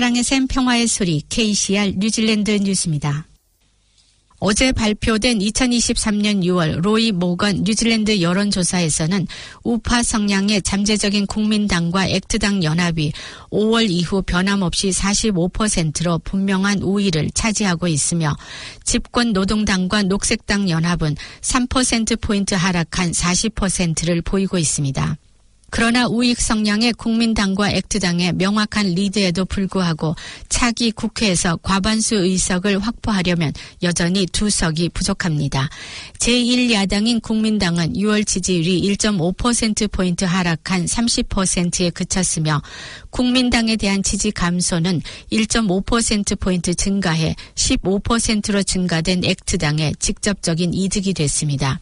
사랑의 샘 평화의 소리 KCR 뉴질랜드 뉴스입니다. 어제 발표된 2023년 6월 로이 모건 뉴질랜드 여론조사에서는 우파 성향의 잠재적인 국민당과 액트당 연합이 5월 이후 변함없이 45%로 분명한 우위를 차지하고 있으며 집권 노동당과 녹색당 연합은 3%포인트 하락한 40%를 보이고 있습니다. 그러나 우익 성향의 국민당과 액트당의 명확한 리드에도 불구하고 차기 국회에서 과반수 의석을 확보하려면 여전히 2석이 부족합니다. 제1야당인 국민당은 6월 지지율이 1.5%포인트 하락한 30%에 그쳤으며 국민당에 대한 지지 감소는 1.5%포인트 증가해 15%로 증가된 액트당의 직접적인 이득이 됐습니다.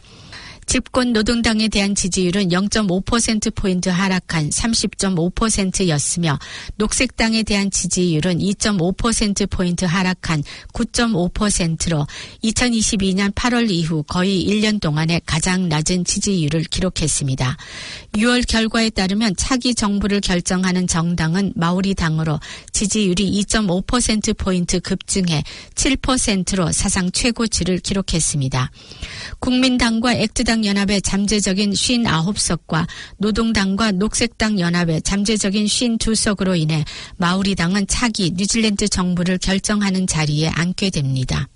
집권 노동당에 대한 지지율은 0.5%포인트 하락한 30.5%였으며 녹색당에 대한 지지율은 2.5%포인트 하락한 9.5%로 2022년 8월 이후 거의 1년 동안의 가장 낮은 지지율을 기록했습니다. 6월 결과에 따르면 차기 정부를 결정하는 정당은 마오리당으로 지지율이 2.5%포인트 급증해 7%로 사상 최고치를 기록했습니다. 국민당과 액트당 연합의 잠재적인 59석과 노동당과 녹색당 연합의 잠재적인 52석으로 인해 마오리당은 차기 뉴질랜드 정부를 결정하는 자리에 앉게 됩니다.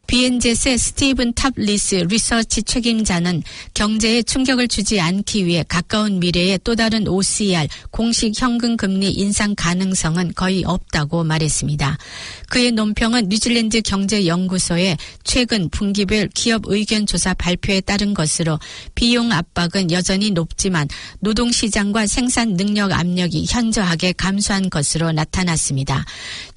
BNZ의 스티븐 탑리스 리서치 책임자는 경제에 충격을 주지 않기 위해 가까운 미래에 또 다른 OCR 공식 현금 금리 인상 가능성은 거의 없다고 말했습니다. 그의 논평은 뉴질랜드 경제연구소의 최근 분기별 기업 의견 조사 발표에 따른 것으로 비용 압박은 여전히 높지만 노동시장과 생산 능력 압력이 현저하게 감소한 것으로 나타났습니다.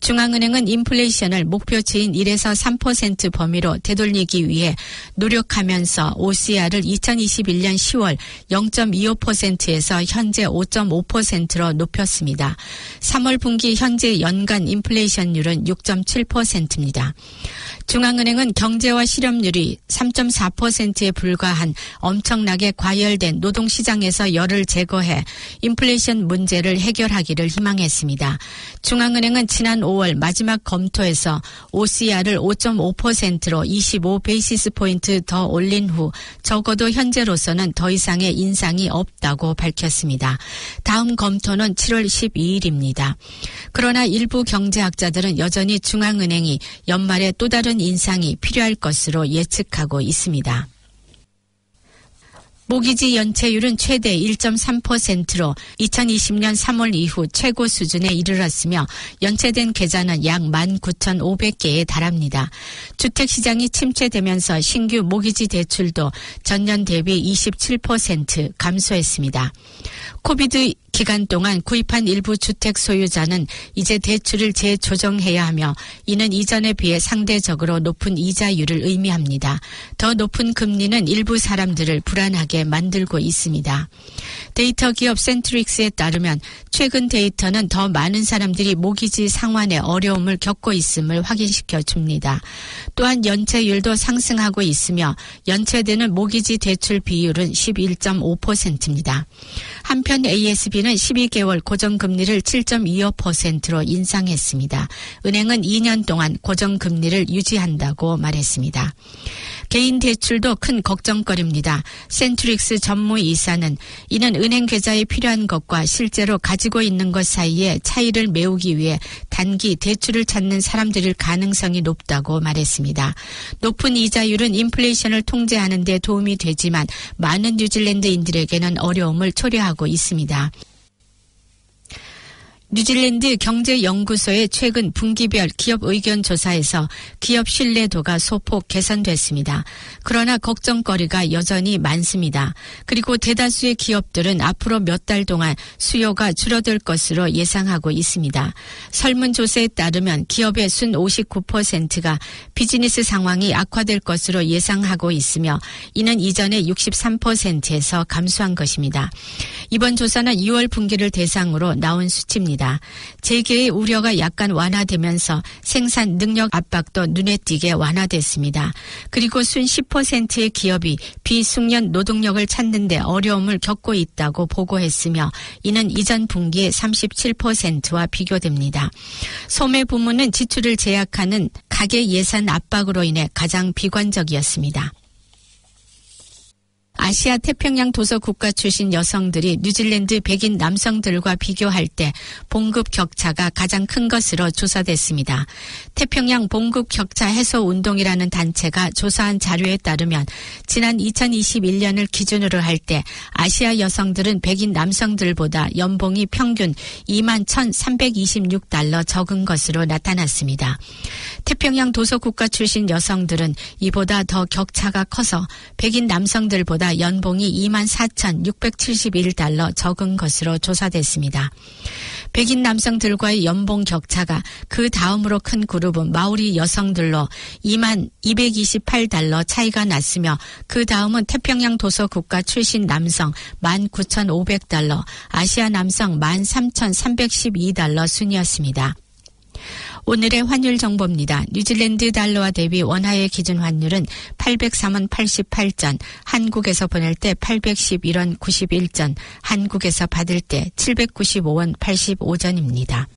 중앙은행은 인플레이션을 목표치인 1에서 3% 범위로 되돌리기 위해 노력하면서 OCR을 2021년 10월 0.25%에서 현재 5.5%로 높였습니다. 3월 분기 현재 연간 인플레이션율은 6.7%입니다. 중앙은행은 경제와 실업률이 3.4%에 불과한 엄청나게 과열된 노동시장에서 열을 제거해 인플레이션 문제를 해결하기를 희망했습니다. 중앙은행은 지난 5월 마지막 검토에서 OCR을 5.5%로 25베이시스포인트 더 올린 후 적어도 현재로서는 더 이상의 인상이 없다고 밝혔습니다. 다음 검토는 7월 12일입니다. 그러나 일부 경제학자들은 여전히 중앙은행이 연말에 또 다른 인상이 필요할 것으로 예측하고 있습니다. 모기지 연체율은 최대 1.3%로 2020년 3월 이후 최고 수준에 이르렀으며 연체된 계좌는 약 19,500개에 달합니다. 주택시장이 침체되면서 신규 모기지 대출도 전년 대비 27% 감소했습니다. 코비드 기간 동안 구입한 일부 주택 소유자는 이제 대출을 재조정해야 하며 이는 이전에 비해 상대적으로 높은 이자율을 의미합니다. 더 높은 금리는 일부 사람들을 불안하게 만들고 있습니다. 데이터 기업 센트릭스에 따르면 최근 데이터는 더 많은 사람들이 모기지 상환에 어려움을 겪고 있음을 확인시켜 줍니다. 또한 연체율도 상승하고 있으며 연체되는 모기지 대출 비율은 11.5%입니다. 한편 ASB는 12개월 고정금리를 7.25%로 인상했습니다. 은행은 2년 동안 고정금리를 유지한다고 말했습니다. 개인 대출도 큰 걱정거리입니다. 센트릭스 전무이사는 이는 은행 계좌에 필요한 것과 실제로 가지고 있는 것 사이에 차이를 메우기 위해 단기 대출을 찾는 사람들일 가능성이 높다고 말했습니다. 높은 이자율은 인플레이션을 통제하는 데 도움이 되지만 많은 뉴질랜드인들에게는 어려움을 초래하고 있습니다. 뉴질랜드 경제연구소의 최근 분기별 기업 의견 조사에서 기업 신뢰도가 소폭 개선됐습니다. 그러나 걱정거리가 여전히 많습니다. 그리고 대다수의 기업들은 앞으로 몇 달 동안 수요가 줄어들 것으로 예상하고 있습니다. 설문조사에 따르면 기업의 순 59%가 비즈니스 상황이 악화될 것으로 예상하고 있으며 이는 이전의 63%에서 감소한 것입니다. 이번 조사는 2월 분기를 대상으로 나온 수치입니다. 있습니다. 재계의 우려가 약간 완화되면서 생산 능력 압박도 눈에 띄게 완화됐습니다. 그리고 순 10%의 기업이 비숙련 노동력을 찾는 데 어려움을 겪고 있다고 보고했으며 이는 이전 분기의 37%와 비교됩니다. 소매 부문은 지출을 제약하는 가계 예산 압박으로 인해 가장 비관적이었습니다. 아시아 태평양 도서 국가 출신 여성들이 뉴질랜드 백인 남성들과 비교할 때 봉급 격차가 가장 큰 것으로 조사됐습니다. 태평양 봉급 격차 해소 운동이라는 단체가 조사한 자료에 따르면 지난 2021년을 기준으로 할 때 아시아 여성들은 백인 남성들보다 연봉이 평균 21,326달러 적은 것으로 나타났습니다. 태평양 도서 국가 출신 여성들은 이보다 더 격차가 커서 백인 남성들보다 연봉이 24,671달러 적은 것으로 조사됐습니다. 백인 남성들과의 연봉 격차가 그 다음으로 큰 그룹은 마오리 여성들로 2228달러 차이가 났으며 그 다음은 태평양 도서 국가 출신 남성 19,500달러, 아시아 남성 13,312달러 순이었습니다. 오늘의 환율 정보입니다. 뉴질랜드 달러와 대비 원화의 기준 환율은 803원 88전, 한국에서 보낼 때 811원 91전, 한국에서 받을 때 795원 85전입니다.